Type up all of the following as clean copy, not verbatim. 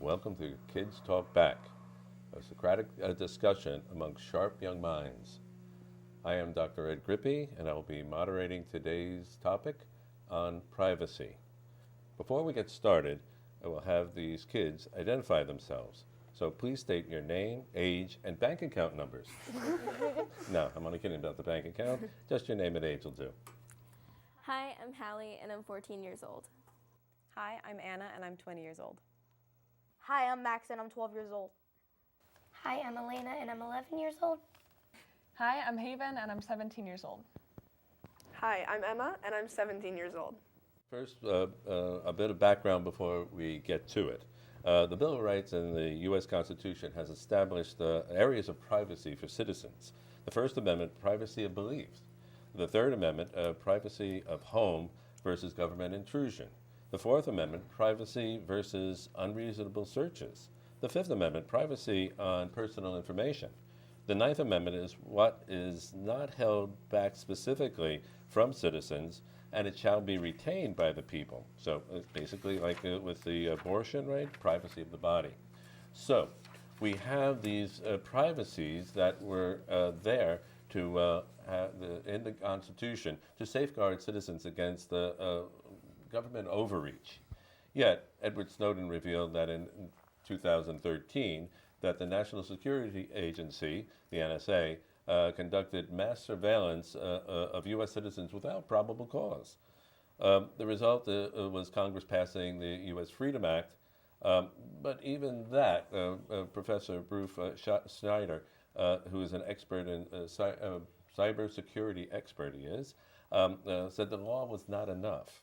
Welcome to Kids Talk Back, a Socratic discussion among sharp young minds. I am Dr. Ed Grippy, and I will be moderating today's topic on privacy. Before we get started, I will have these kids identify themselves. So please state your name, age, and bank account numbers. No, I'm only kidding about the bank account. Just your name and age will do. Hi, I'm Hallie, and I'm 14 years old. Hi, I'm Anna, and I'm 20 years old. Hi, I'm Max, and I'm 12 years old. Hi, I'm Elena, and I'm 11 years old. Hi, I'm Haven, and I'm 17 years old. Hi, I'm Emma, and I'm 17 years old. First, a bit of background before we get to it. The Bill of Rights in the U.S. Constitution has established areas of privacy for citizens. The First Amendment, privacy of beliefs. The Third Amendment, privacy of home versus government intrusion. The Fourth Amendment, privacy versus unreasonable searches. The Fifth Amendment, privacy on personal information. The Ninth Amendment is what is not held back specifically from citizens, and it shall be retained by the people. So it's basically like with the abortion, right? Privacy of the body. So we have these privacies that were there to in the Constitution to safeguard citizens against the government overreach. Yet, Edward Snowden revealed that in 2013 that the National Security Agency, the NSA, conducted mass surveillance of U.S. citizens without probable cause. The result was Congress passing the U.S. Freedom Act, but even that, Professor Bruce Schneider, who is an expert in cybersecurity expert, he is, said the law was not enough.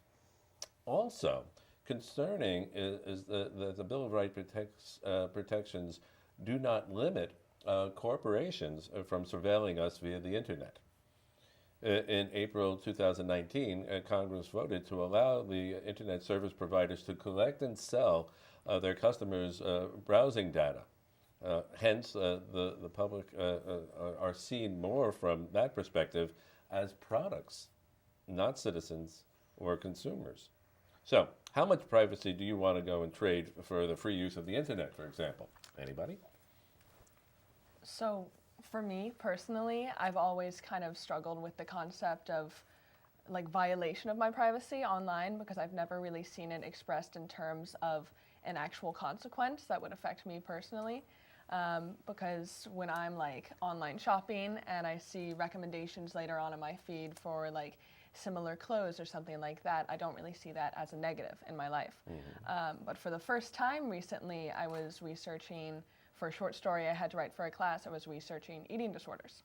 Also, concerning is that the Bill of Rights protections do not limit corporations from surveilling us via the internet. In April 2019, Congress voted to allow the internet service providers to collect and sell their customers' browsing data. Hence, the public are seen more from that perspective as products, not citizens or consumers. So, how much privacy do you want to go and trade for the free use of the internet, for example? Anybody? So, for me personally, I've always kind of struggled with the concept of like violation of my privacy online because I've never really seen it expressed in terms of an actual consequence that would affect me personally. Because when I'm like online shopping and I see recommendations later on in my feed for like similar clothes or something like that, I don't really see that as a negative in my life. Mm-hmm. But for the first time recently, I was researching for a short story I had to write for a class. I was researching eating disorders.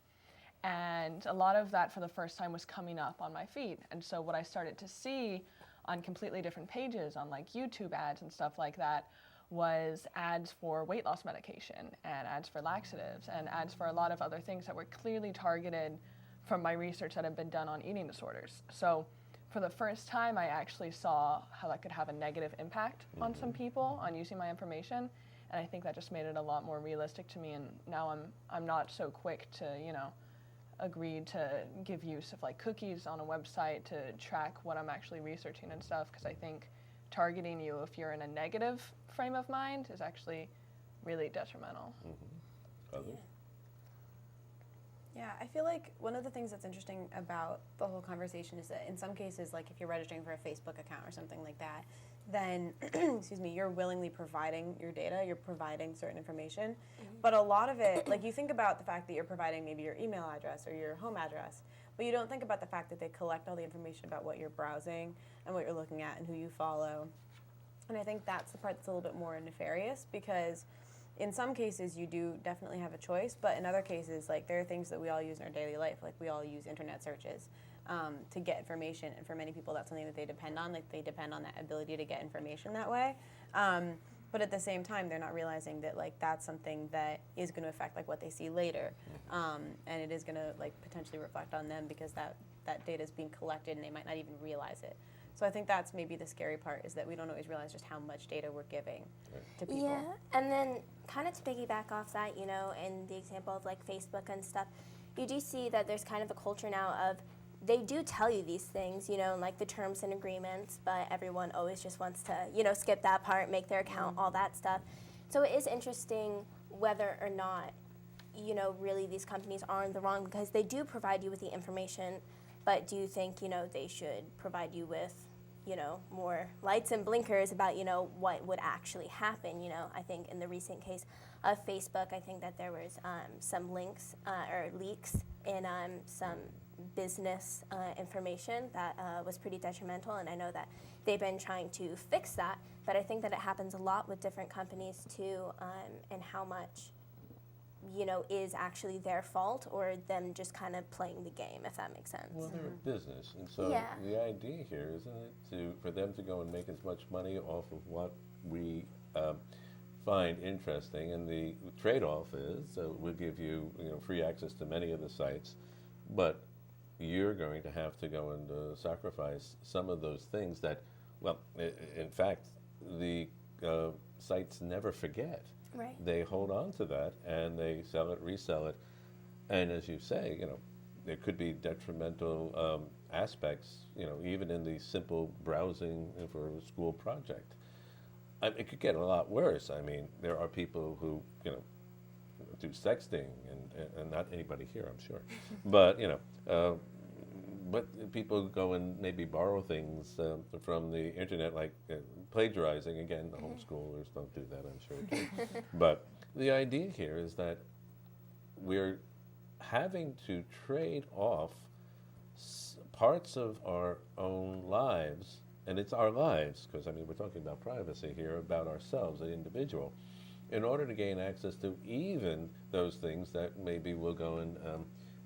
And a lot of that for the first time was coming up on my feed. And so what I started to see on completely different pages, on like YouTube ads and stuff like that, was ads for weight loss medication and ads for laxatives and ads for a lot of other things that were clearly targeted from my research that had been done on eating disorders. So for the first time, I actually saw how that could have a negative impact on some people on using my information. And I think that just made it a lot more realistic to me. And now I'm not so quick to, agree to give use of like cookies on a website to track what I'm actually researching and stuff, because I think targeting you if you're in a negative frame of mind is actually really detrimental. Mm-hmm. Others? Yeah, I feel like one of the things that's interesting about the whole conversation is that in some cases, like if you're registering for a Facebook account or something like that, then, excuse me, you're willingly providing your data, you're providing certain information. Mm-hmm. But a lot of it, like you think about the fact that you're providing maybe your email address or your home address, but you don't think about the fact that they collect all the information about what you're browsing and what you're looking at and who you follow. And I think that's the part that's a little bit more nefarious, because in some cases you do definitely have a choice, but in other cases, like there are things that we all use in our daily life, like we all use internet searches to get information, and for many people that's something that they depend on, like they depend on that ability to get information that way. But at the same time, they're not realizing that like that's something that is going to affect like what they see later, and it is going to like potentially reflect on them because that data is being collected and they might not even realize it. So I think that's maybe the scary part, is that we don't always realize just how much data we're giving to people. Yeah, and then kind of to piggyback off that, in the example of like Facebook and stuff, you do see that there's kind of a culture now of they do tell you these things, like the terms and agreements, but everyone always just wants to, skip that part, make their account, all that stuff. So it is interesting whether or not, really these companies are in the wrong, because they do provide you with the information, but do you think, they should provide you with, more lights and blinkers about, what would actually happen? I think in the recent case of Facebook, I think that there was some links or leaks in some business information that was pretty detrimental, and I know that they've been trying to fix that, but I think that it happens a lot with different companies too, and how much is actually their fault or them just kind of playing the game, if that makes sense. Well, they're a business, and so Yeah. the idea here, isn't it, for them to go and make as much money off of what we find interesting, and the trade-off is we'll give you, free access to many of the sites, but you're going to have to go and sacrifice some of those things that, well, in fact, the sites never forget. Right. They hold on to that and they sell it, resell it, and as you say, there could be detrimental aspects, even in the simple browsing for a school project. It could get a lot worse. I mean, there are people who, do sexting, and not anybody here, I'm sure, but but people go and maybe borrow things from the internet, like plagiarizing. Again, the homeschoolers don't do that, I'm sure, too. But the idea here is that we're having to trade off parts of our own lives, and it's our lives, because, we're talking about privacy here, about ourselves, the individual, in order to gain access to even those things that maybe will go and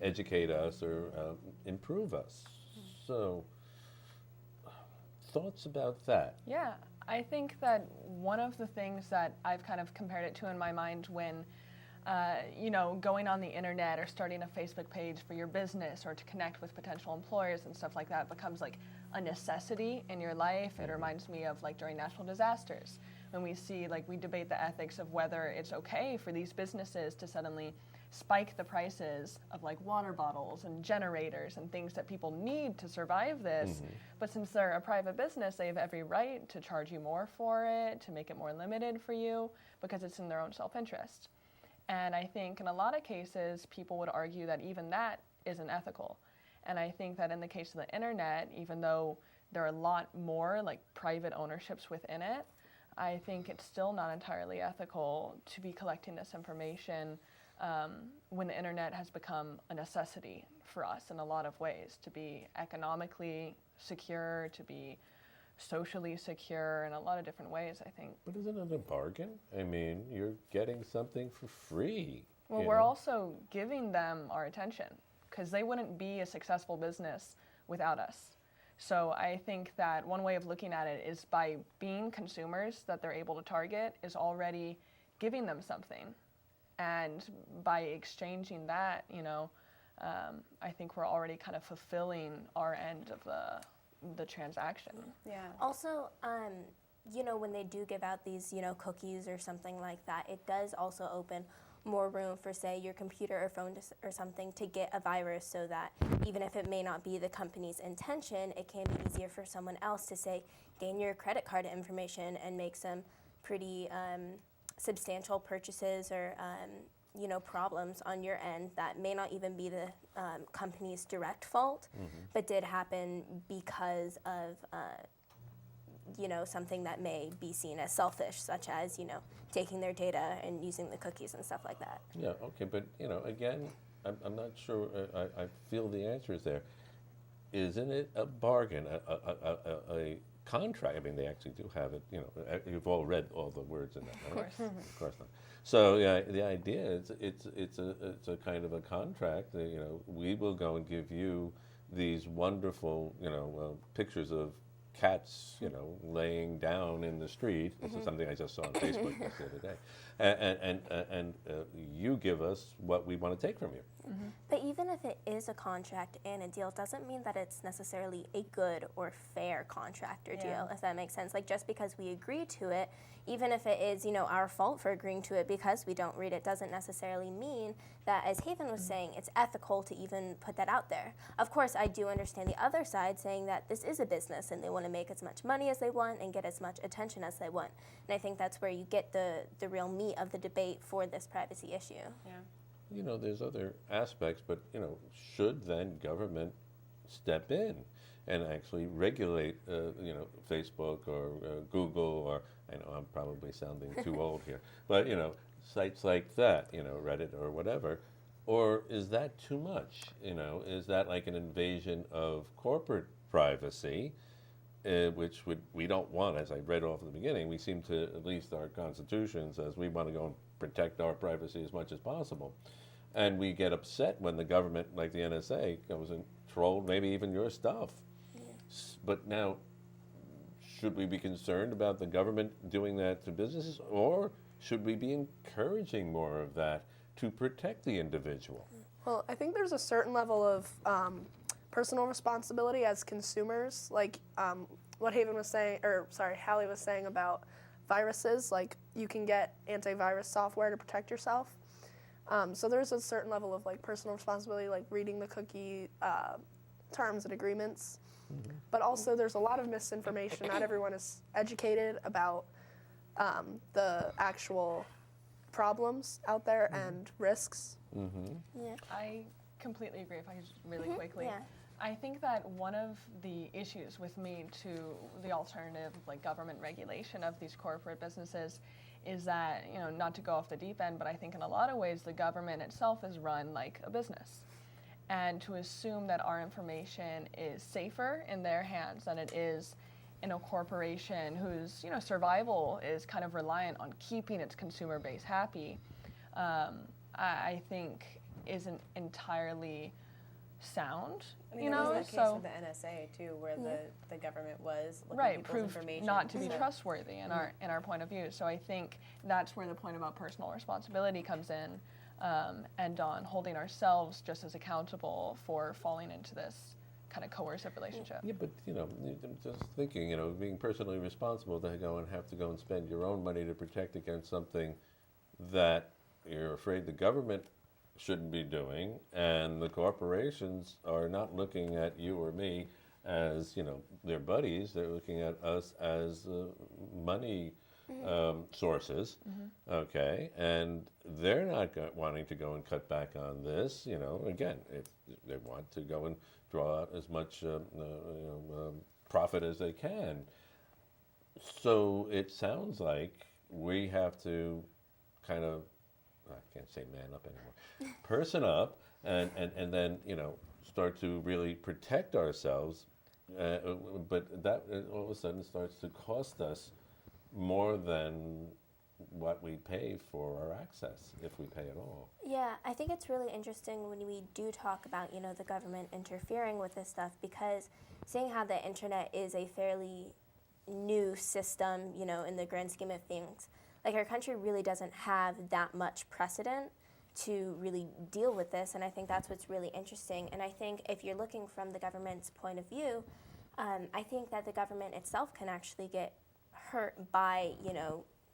educate us or improve us. So, thoughts about that? Yeah, I think that one of the things that I've kind of compared it to in my mind when, going on the internet or starting a Facebook page for your business or to connect with potential employers and stuff like that becomes like a necessity in your life. It reminds me of like during natural disasters, when we see, like, we debate the ethics of whether it's okay for these businesses to suddenly spike the prices of like water bottles and generators and things that people need to survive this. But since they're a private business, they have every right to charge you more for it, to make it more limited for you, because it's in their own self-interest. And I think in a lot of cases, people would argue that even that isn't ethical. And I think that in the case of the internet, even though there are a lot more like private ownerships within it, I think it's still not entirely ethical to be collecting this information when the internet has become a necessity for us in a lot of ways, to be economically secure, to be socially secure in a lot of different ways, I think. But isn't it a bargain? You're getting something for free. Well, we're also giving them our attention, because they wouldn't be a successful business without us. So I think that one way of looking at it is by being consumers that they're able to target is already giving them something. And by exchanging that, I think we're already kind of fulfilling our end of the transaction. Yeah. Also, when they do give out these, cookies or something like that, it does also open more room for, say, your computer or phone or something to get a virus, so that even if it may not be the company's intention, it can be easier for someone else to, say, gain your credit card information and make some pretty substantial purchases or problems on your end that may not even be the company's direct fault, but did happen because of something that may be seen as selfish, such as taking their data and using the cookies and stuff like that. Yeah, okay, but again, I'm not sure I feel the answer is there. Isn't it a bargain, a contract? They actually do have it, you've all read all the words in that, right? Of course. Of course not. So yeah, the idea is it's a kind of a contract. We will go and give you these wonderful, pictures of cats, laying down in the street. This is something I just saw on Facebook just the other day. And you give us what we want to take from you. But even if it is a contract and a deal, doesn't mean that it's necessarily a good or fair contract or deal, if that makes sense. Like, just because we agree to it, even if it is, our fault for agreeing to it because we don't read it, doesn't necessarily mean that, as Haven was saying, it's ethical to even put that out there. Of course, I do understand the other side saying that this is a business and they want to make as much money as they want and get as much attention as they want. And I think that's where you get the real meat of the debate for this privacy issue. Yeah. There's other aspects, but, should then government step in and actually regulate, Facebook or Google, or I know I'm probably sounding too old here, but, sites like that, Reddit or whatever, or is that too much? Is that like an invasion of corporate privacy, which we don't want, as I read off at the beginning. We seem to, at least our Constitution says we want to go and protect our privacy as much as possible. And we get upset when the government, like the NSA, goes and trolled maybe even your stuff. But now, should we be concerned about the government doing that to businesses, or should we be encouraging more of that to protect the individual? Well, I think there's a certain level of personal responsibility as consumers, like what Hallie was saying about viruses. Like, you can get antivirus software to protect yourself. So there's a certain level of personal responsibility, like reading the cookie terms and agreements. But also there's a lot of misinformation. Not everyone is educated about the actual problems out there and risks. Yeah. I completely agree, if I could just really quickly. Yeah. I think that one of the issues with me to the alternative, government regulation of these corporate businesses, is that, not to go off the deep end, but I think in a lot of ways the government itself is run like a business. And to assume that our information is safer in their hands than it is in a corporation whose survival is kind of reliant on keeping its consumer base happy, I think isn't entirely sound. I mean, there was that case with the NSA too, where the government was looking at people's proved information. not to be trustworthy in our point of view. So I think that's where the point about personal responsibility comes in, and on holding ourselves just as accountable for falling into this kind of coercive relationship. Yeah, but I'm just thinking, being personally responsible to go and have to go and spend your own money to protect against something that you're afraid the government shouldn't be doing, and the corporations are not looking at you or me as their buddies. They're looking at us as money sources. Okay, and they're not wanting to go and cut back on this. Again, if they want to go and draw out as much profit as they can. So it sounds like we have to kind of, I can't say man up anymore, person up, and then start to really protect ourselves. But that all of a sudden starts to cost us more than what we pay for our access, if we pay at all. Yeah, I think it's really interesting when we do talk about, the government interfering with this stuff, because seeing how the internet is a fairly new system, in the grand scheme of things, our country really doesn't have that much precedent to really deal with this, and I think that's what's really interesting. And I think if you're looking from the government's point of view, I think that the government itself can actually get hurt by,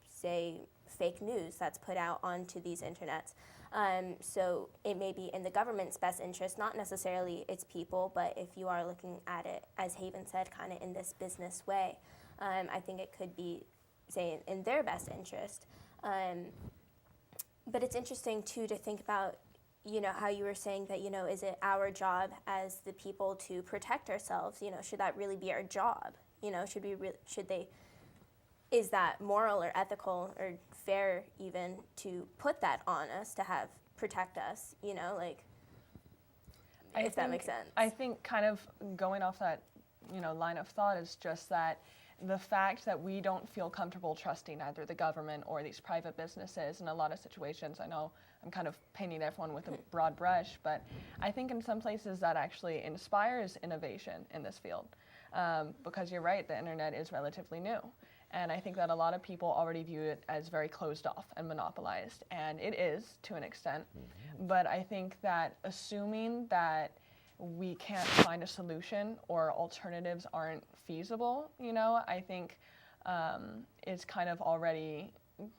say, fake news that's put out onto these internets. So it may be in the government's best interest, not necessarily its people, but if you are looking at it, as Haven said, kind of in this business way, I think it could be, say, in their best interest. But it's interesting, too, to think about, how you were saying that, is it our job as the people to protect ourselves? Should that really be our job? Is that moral or ethical or fair even to put that on us to protect us, if that makes sense. I think kind of going off that, line of thought is just that the fact that we don't feel comfortable trusting either the government or these private businesses in a lot of situations. I know I'm kind of painting everyone with a broad brush, but I think in some places that actually inspires innovation in this field, because you're right, the internet is relatively new. And I think that a lot of people already view it as very closed off and monopolized, and it is to an extent. But I think that assuming that we can't find a solution or alternatives aren't feasible, I think is kind of already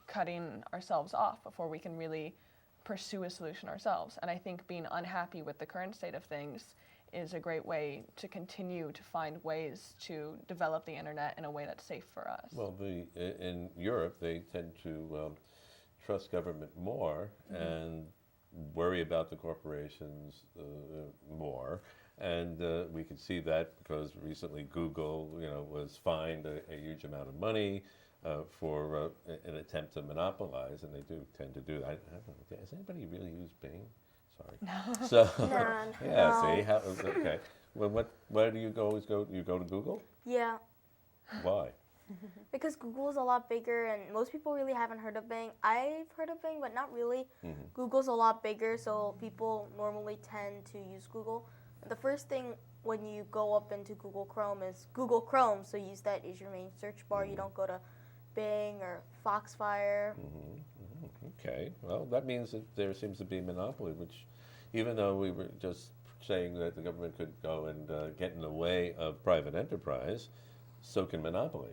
cutting ourselves off before we can really pursue a solution ourselves. And I think being unhappy with the current state of things is a great way to continue to find ways to develop the internet in a way that's safe for us. Well, in Europe, they tend to trust government more and worry about the corporations more. And we can see that because recently Google, was fined a huge amount of money for an attempt to monopolize, and they do tend to do that. I don't know, has anybody really used Bing? Sorry. No. So, yeah, see, okay. Well, where do you always go? You go to Google? Yeah, Why? because Google's a lot bigger, and most people really haven't heard of Bing. I've heard of Bing, but not really. Google's a lot bigger, so people normally tend to use Google. The first thing when you go up into Google Chrome is Google Chrome, so use that as your main search bar. You don't go to Bing or Foxfire. Okay, well, that means that there seems to be a monopoly, which, even though we were just saying that the government could go and get in the way of private enterprise, so can monopoly.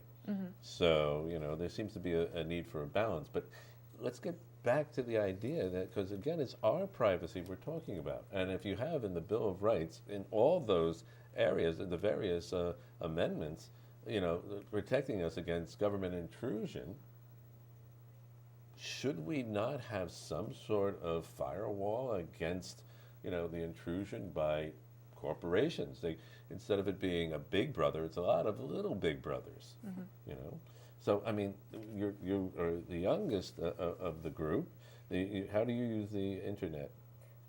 So, there seems to be a need for a balance. But let's get back to the idea that, because again, it's our privacy we're talking about. And if you have in the Bill of Rights, in all those areas, in the various amendments, protecting us against government intrusion, should we not have some sort of firewall against, the intrusion by corporations? Instead of it being a big brother, it's a lot of little big brothers. So I mean, you are the youngest of the group. How do you use the internet?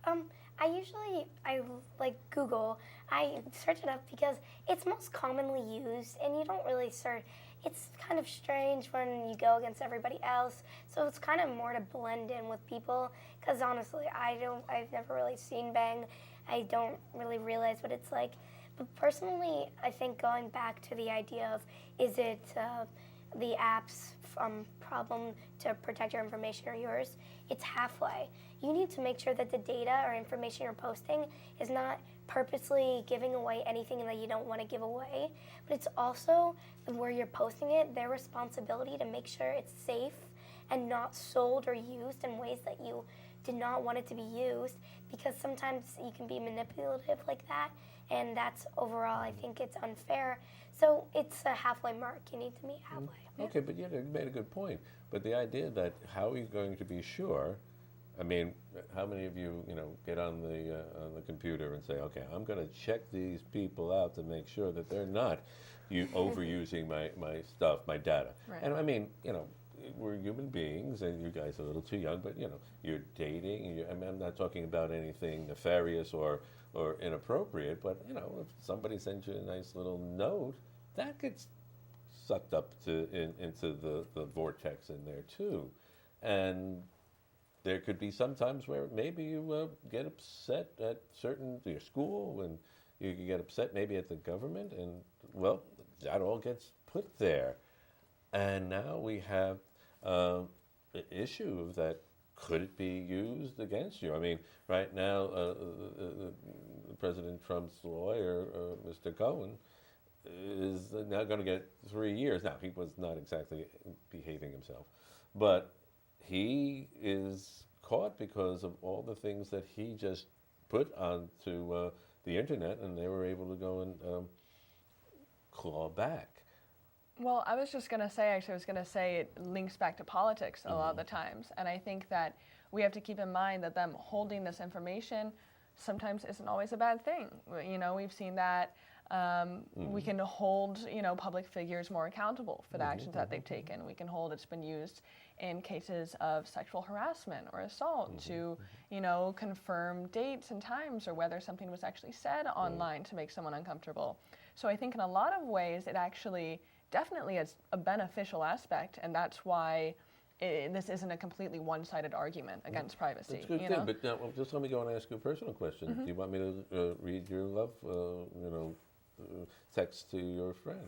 I like Google. I search it up because it's most commonly used, and you don't really search. It's kind of strange when you go against everybody else, so it's kind of more to blend in with people. Because honestly, I've never really seen Bang. I don't really realize what it's like. But personally, I think going back to the idea of, is it the app's problem to protect your information or yours? It's halfway. You need to make sure that the data or information you're posting is not purposely giving away anything that you don't want to give away, but it's also where you're posting it, their responsibility to make sure it's safe and not sold or used in ways that you did not want it to be used, because sometimes you can be manipulative like that, and that's overall, I think it's unfair. So it's a halfway mark. You need to meet halfway. Okay, but you made a good point. But the idea that how are you going to be sure? I mean, how many of you, get on the computer and say, okay, I'm going to check these people out to make sure that they're not overusing my stuff, my data. Right. And I mean, we're human beings, and you guys are a little too young, but you're dating. I'm not talking about anything nefarious or inappropriate, but if somebody sends you a nice little note, that gets sucked up into the vortex in there too, and there could be some times where maybe you get upset at your school, and you can get upset maybe at the government, and well, that all gets put there. And now we have an issue of that. Could it be used against you? I mean, right now, President Trump's lawyer, Mr. Cohen, is now going to get 3 years. Now, he was not exactly behaving himself, but he is caught because of all the things that he just put onto the internet, and they were able to go and claw back. Well, I was going to say it links back to politics a lot of the times. And I think that we have to keep in mind that them holding this information sometimes isn't always a bad thing. We've seen that we can hold, public figures more accountable for the actions that they've taken. We can hold it's been used in cases of sexual harassment or assault to, confirm dates and times, or whether something was actually said online to make someone uncomfortable. So I think in a lot of ways it actually definitely is a beneficial aspect, and that's why this isn't a completely one-sided argument against privacy. That's a good thing, but now, just let me go and ask you a personal question. Do you want me to read your love, text to your friend?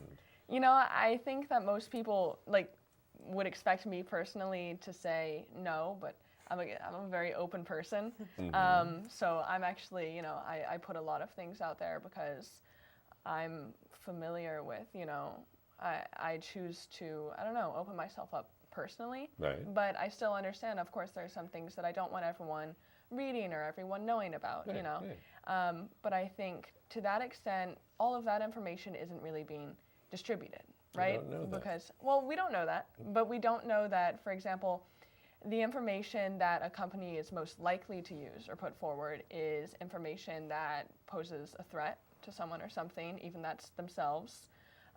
I think that most people would expect me personally to say no, but I'm a very open person. So I'm actually, I put a lot of things out there because I'm familiar with, I choose to, I don't know, open myself up personally. Right. But I still understand, of course, there are some things that I don't want everyone reading or everyone knowing about, Right, you know. right. But I think to that extent, all of that information isn't really being distributed, right? don't know that. Because, well, we don't know that, but we don't know that, for example, the information that a company is most likely to use or put forward is information that poses a threat to someone or something, even that's themselves,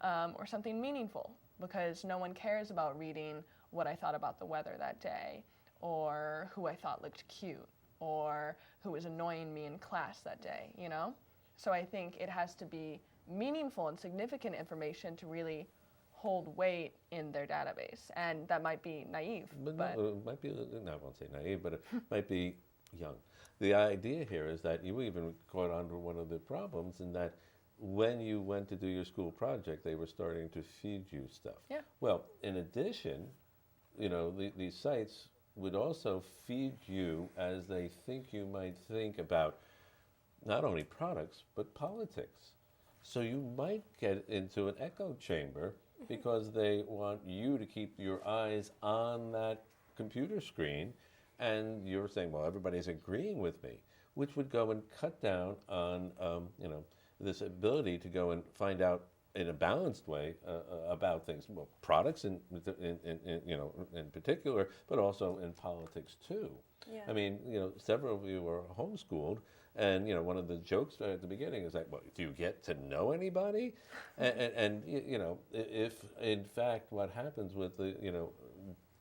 or something meaningful, because no one cares about reading what I thought about the weather that day, or who I thought looked cute, or who was annoying me in class that day, you know? So I think it has to be meaningful and significant information to really hold weight in their database. And that might be naive, But but no, it might be, no, I won't say naive, but it might be young. The idea here is that you even caught on to one of the problems in that when you went to do your school project, they were starting to feed you stuff. Yeah. Well, in addition, you know, these sites would also feed you as they think you might think about not only products, but politics. So you might get into an echo chamber because they want you to keep your eyes on that computer screen, and you're saying, well, everybody's agreeing with me, which would go and cut down on, you know, this ability to go and find out in a balanced way about things, well, products in you know, in particular, but also in politics too. Yeah. I mean, you know, several of you are homeschooled, and you know, one of the jokes at the beginning is like, well, do you get to know anybody? And you know, if in fact what happens with the, you know,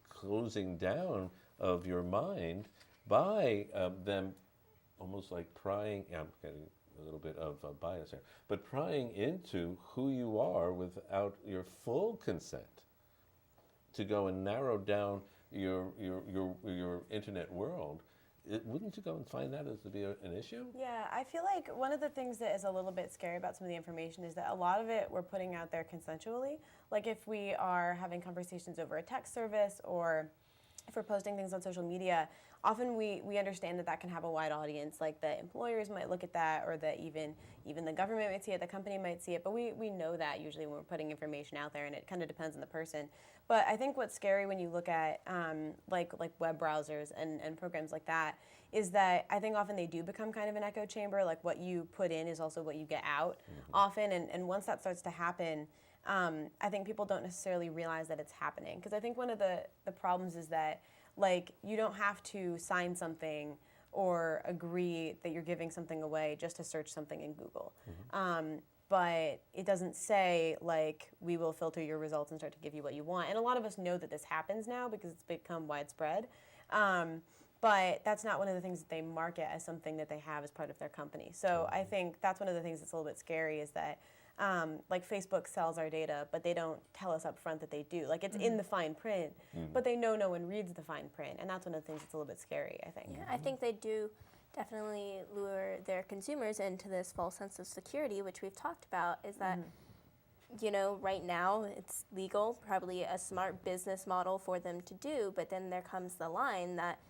closing down of your mind by them almost like prying, yeah, I'm getting a little bit of bias here, but prying into who you are without your full consent to go and narrow down your internet world, wouldn't you go and find that as to be an issue? Yeah, I feel like one of the things that is a little bit scary about some of the information is that a lot of it we're putting out there consensually. Like if we are having conversations over a text service or if we're posting things on social media, often we understand that that can have a wide audience, like that employers might look at that, or that even the government might see it, the company might see it, but we know that usually when we're putting information out there, and it kind of depends on the person. But I think what's scary when you look at like web browsers and programs like that is that I think often they do become kind of an echo chamber, like what you put in is also what you get out often, and once that starts to happen, I think people don't necessarily realize that it's happening. Because I think one of the problems is that, like, you don't have to sign something or agree that you're giving something away just to search something in Google. But it doesn't say, like, we will filter your results and start to give you what you want. And a lot of us know that this happens now because it's become widespread. But that's not one of the things that they market as something that they have as part of their company. So I think that's one of the things that's a little bit scary is that like Facebook sells our data, but they don't tell us up front that they do. Like it's in the fine print, but they know no one reads the fine print, and that's one of the things that's a little bit scary, I think. Yeah, I think they do definitely lure their consumers into this false sense of security, which we've talked about, is that, you know, right now it's legal, probably a smart business model for them to do, but then there comes the line that,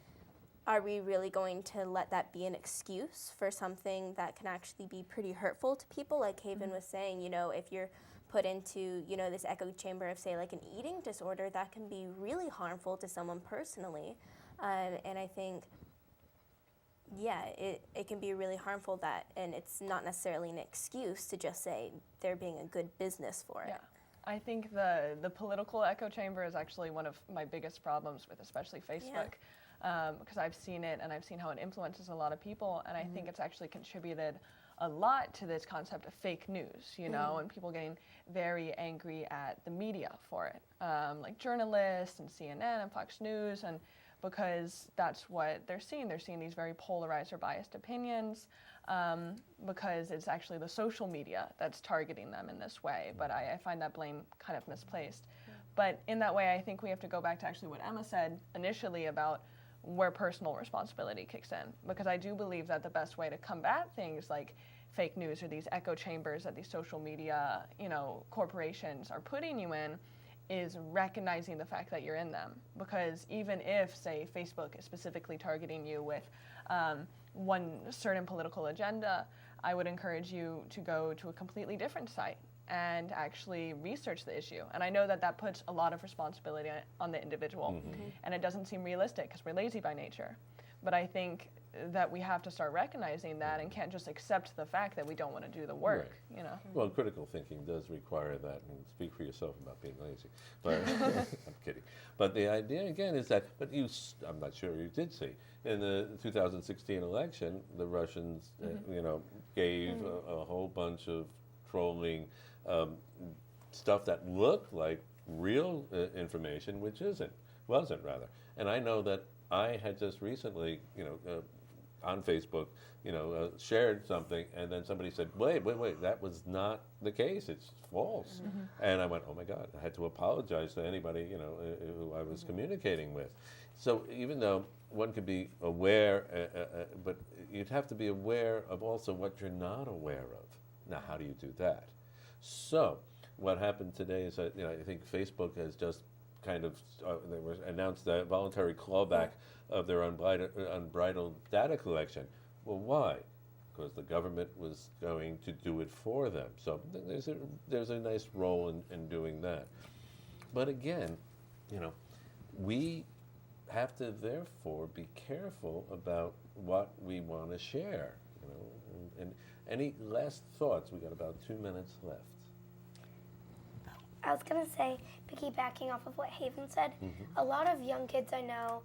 are we really going to let that be an excuse for something that can actually be pretty hurtful to people? Like Haven was saying, you know, if you're put into, you know, this echo chamber of, say, like an eating disorder, that can be really harmful to someone personally. And I think, yeah, it can be really harmful that, and it's not necessarily an excuse to just say they're being a good business for it. yeah. I think the political echo chamber is actually one of my biggest problems with especially Facebook. Because I've seen it and I've seen how it influences a lot of people, and I think it's actually contributed a lot to this concept of fake news, you know, and people getting very angry at the media for it, like journalists and CNN and Fox News, and because that's what they're seeing. They're seeing these very polarized or biased opinions because it's actually the social media that's targeting them in this way, but I find that blame kind of misplaced. But in that way, I think we have to go back to actually what Emma said initially about where personal responsibility kicks in, because I do believe that the best way to combat things like fake news or these echo chambers that these social media, you know, corporations are putting you in is recognizing the fact that you're in them. Because even if, say, Facebook is specifically targeting you with one certain political agenda, I would encourage you to go to a completely different site and actually research the issue. And I know that that puts a lot of responsibility on the individual, and it doesn't seem realistic because we're lazy by nature. But I think that we have to start recognizing that and can't just accept the fact that we don't want to do the work, you know. Well, critical thinking does require that, and speak for yourself about being lazy. But I'm kidding. But the idea again is that, I'm not sure you did see in the 2016 election, the Russians, gave a whole bunch of trolling stuff that looked like real information, which wasn't rather. And I know that I had just recently, on Facebook, shared something, and then somebody said, wait, that was not the case. It's false. And I went, oh my God, I had to apologize to anybody, who I was communicating with. So even though one could be aware, but you'd have to be aware of also what you're not aware of. Now, how do you do that? So what happened today is that, I think Facebook has just kind of they were announced the voluntary clawback of their unbridled data collection. Well, why? Because the government was going to do it for them. So there's a nice role in doing that. But again, we have to therefore be careful about what we want to share. And any last thoughts? We got about 2 minutes left. I was going to say, piggybacking off of what Haven said, a lot of young kids I know,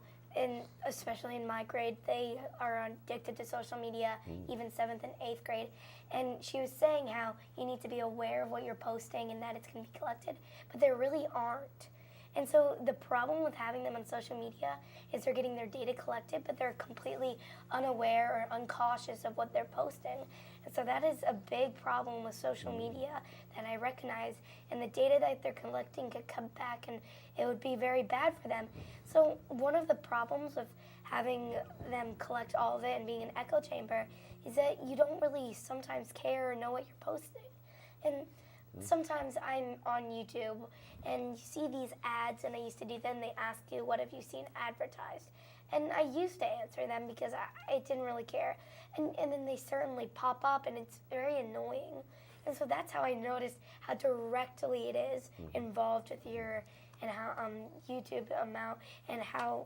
especially in my grade, they are addicted to social media, even 7th and 8th grade. And she was saying how you need to be aware of what you're posting and that it's going to be collected, but there really aren't. And so the problem with having them on social media is they're getting their data collected, but they're completely unaware or uncautious of what they're posting. And so that is a big problem with social media that I recognize. And the data that they're collecting could come back and it would be very bad for them. So one of the problems of having them collect all of it and being an echo chamber is that you don't really sometimes care or know what you're posting. And sometimes I'm on YouTube and you see these ads, and I used to do them. They ask you, what have you seen advertised? And I used to answer them because I didn't really care. And then they certainly pop up, and it's very annoying. And so that's how I noticed how directly it is involved with your and how YouTube amount, and how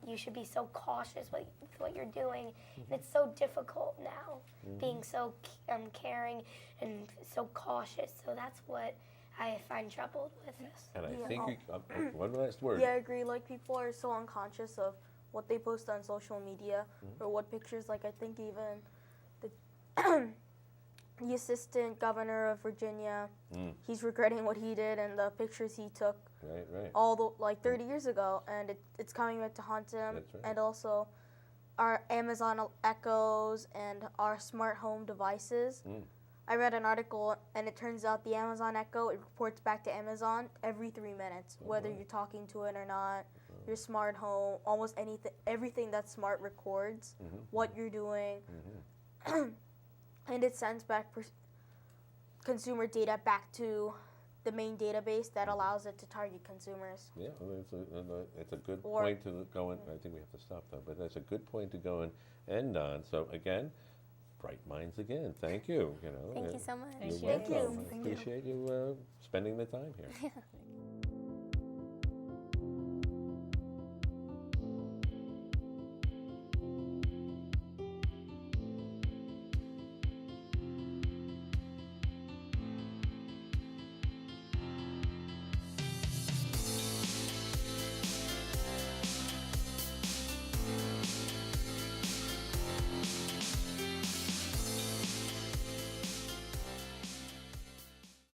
you should be so cautious with what you're doing. And it's so difficult now, being so caring and so cautious. So that's what I find troubled with this. And I think one last word. Yeah, I agree. Like, people are so unconscious of what they post on social media or what pictures. Like, I think even the assistant governor of Virginia, he's regretting what he did and the pictures he took. Right. 30 years ago, and it's coming back to haunt him. That's right. And also our Amazon Echoes and our smart home devices. I read an article, and it turns out the Amazon Echo, it reports back to Amazon every 3 minutes, whether you're talking to it or not. Your smart home, almost everything that's smart records what you're doing. And it sends back consumer data back to the main database that allows it to target consumers. Yeah, well, it's a good point to go in. I think we have to stop though, but that's a good point to go and end on. So again, bright minds again. Thank you. Thank you so much. You're Thank you. welcome. I appreciate you spending the time here.